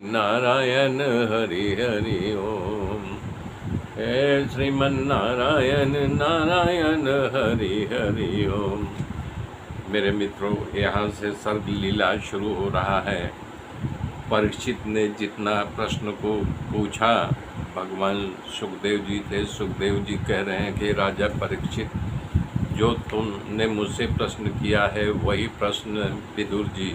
नारायण हरि हरि ओम। हे श्रीमन्नारायण नारायण हरि हरि ओम। मेरे मित्रों, यहाँ से सर्ग लीला शुरू हो रहा है। परीक्षित ने जितना प्रश्न को पूछा, भगवान सुखदेव जी थे। सुखदेव जी कह रहे हैं कि राजा परीक्षित, जो तुमने मुझसे प्रश्न किया है वही प्रश्न विदुर जी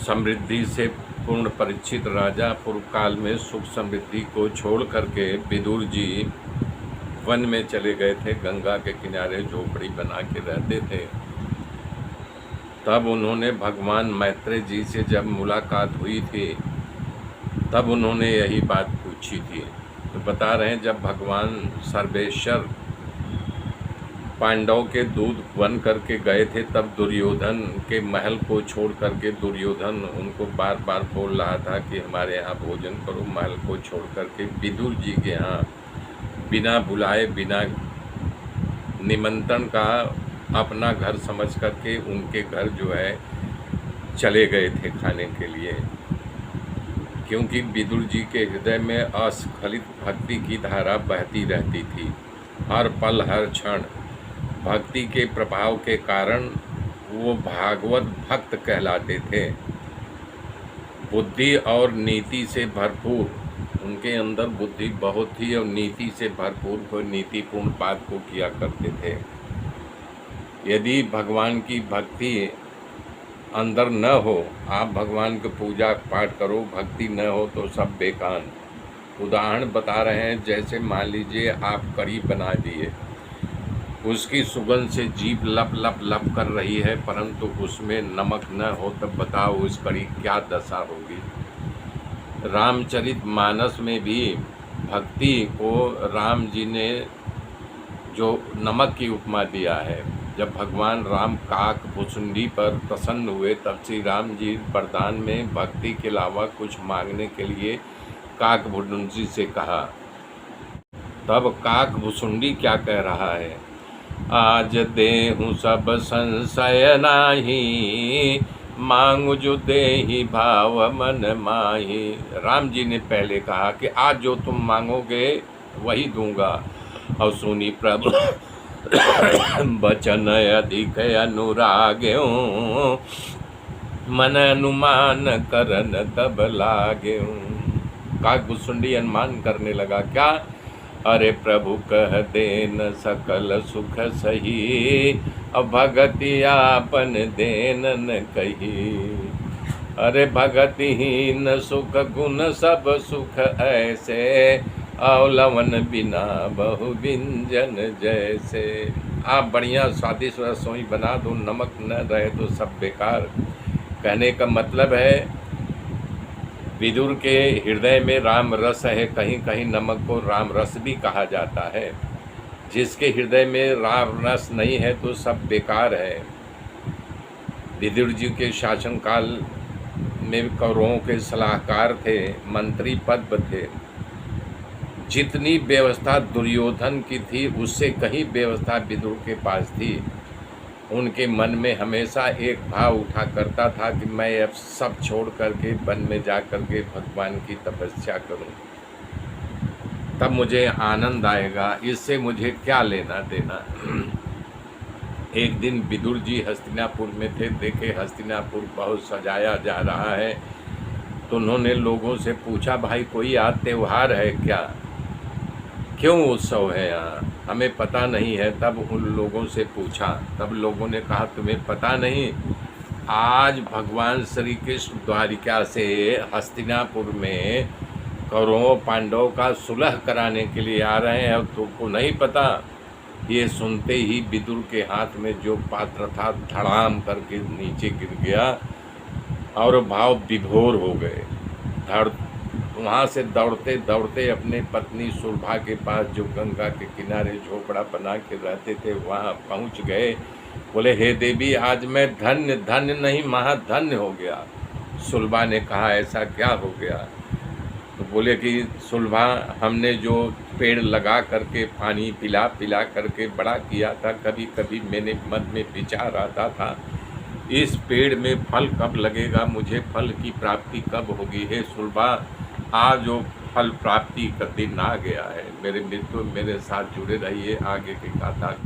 समृद्धि से पूर्ण परीक्षित राजा पूर्व काल में सुख समृद्धि को छोड़ करके विदुर जी वन में चले गए थे। गंगा के किनारे झोपड़ी बना के रहते थे। तब उन्होंने भगवान मैत्रेय जी से जब मुलाकात हुई थी, तब उन्होंने यही बात पूछी थी। तो बता रहे हैं, जब भगवान सर्वेश्वर पांडव के दूध बन करके गए थे, तब दुर्योधन के महल को छोड़ करके दुर्योधन उनको बार बार बोल रहा था कि हमारे यहाँ भोजन करो। महल को छोड़ करके विदुर जी के यहाँ बिना बुलाए, बिना निमंत्रण का अपना घर समझ करके उनके घर जो है चले गए थे खाने के लिए। क्योंकि विदुर जी के हृदय में अस्खलित भक्ति की धारा बहती रहती थी। हर पल हर क्षण भक्ति के प्रभाव के कारण वो भागवत भक्त कहलाते थे। बुद्धि और नीति से भरपूर, उनके अंदर बुद्धि बहुत थी और नीति से भरपूर कोई नीतिपूर्ण बात को किया करते थे। यदि भगवान की भक्ति अंदर न हो, आप भगवान की पूजा पाठ करो, भक्ति न हो तो सब बेकार। उदाहरण बता रहे हैं, जैसे मान लीजिए आप कढ़ी बना दिए, उसकी सुगंध से जीभ लप लप लप कर रही है, परंतु उसमें नमक न हो, तब बताओ उस कढ़ी क्या दशा होगी। रामचरितमानस में भी भक्ति को राम जी ने जो नमक की उपमा दिया है। जब भगवान राम काक भुसुंडी पर प्रसन्न हुए, तब श्री राम जी वरदान में भक्ति के अलावा कुछ मांगने के लिए काक भुसुंडी से कहा। तब काक भुसुंडी क्या कह रहा है? आज देहु सब संशय नाही, मांगु जो देहि भाव मन माही। राम जी ने पहले कहा कि आज जो तुम मांगोगे वही दूंगा। और सुनी प्रभु बचन अधिक अनुराग्यो, मन अनुमान करन तब लाग्यो। काक भुसुंडी अनुमान करने लगा, क्या? अरे प्रभु कह देन सकल सुख सही, अब भगति आपन देन न कही। अरे भगति हीन सुख गुण सब सुख ऐसे, अवलवन बिना बहु व्यंजन जैसे। आप बढ़िया स्वादिष्ट रसोई बना दो, नमक न रहे तो सब बेकार। कहने का मतलब है, विदुर के हृदय में राम रस है। कहीं कहीं नमक को राम रस भी कहा जाता है। जिसके हृदय में राम रस नहीं है तो सब बेकार है। विदुर जी के शासनकाल में कौरवों के सलाहकार थे, मंत्री पद थे। जितनी व्यवस्था दुर्योधन की थी, उससे कहीं व्यवस्था विदुर के पास थी। उनके मन में हमेशा एक भाव उठा करता था कि मैं अब सब छोड़ करके वन में जा करके भगवान की तपस्या करूं, तब मुझे आनंद आएगा। इससे मुझे क्या लेना देना। एक दिन विदुर जी हस्तिनापुर में थे, देखे हस्तिनापुर बहुत सजाया जा रहा है, तो उन्होंने लोगों से पूछा, भाई कोई आज त्यौहार है क्या? क्यों उत्सव है यहाँ? हमें पता नहीं है। तब उन लोगों से पूछा, तब लोगों ने कहा, तुम्हें पता नहीं? आज भगवान श्री कृष्ण द्वारिका से हस्तिनापुर में कौरवों पांडवों का सुलह कराने के लिए आ रहे हैं और तुमको नहीं पता? ये सुनते ही विदुर के हाथ में जो पात्र था धड़ाम करके नीचे गिर गया और भाव विभोर हो गए। वहाँ से दौड़ते दौड़ते अपने पत्नी सुरभा के पास, जो गंगा के किनारे झोपड़ा बना के रहते थे, वहाँ पहुँच गए। बोले, हे देवी, आज मैं धन्य धन्य नहीं महाधन्य हो गया। सुलभा ने कहा, ऐसा क्या हो गया? तो बोले कि सुलभा, हमने जो पेड़ लगा करके पानी पिला पिला करके बड़ा किया था, कभी कभी मैंने मन में विचार आता था इस पेड़ में फल कब लगेगा, मुझे फल की प्राप्ति कब होगी। हे सुलभा, आज जो फल प्राप्ति का दिन आ गया है। मेरे मित्रों, मेरे साथ जुड़े रहिए आगे की गाथा।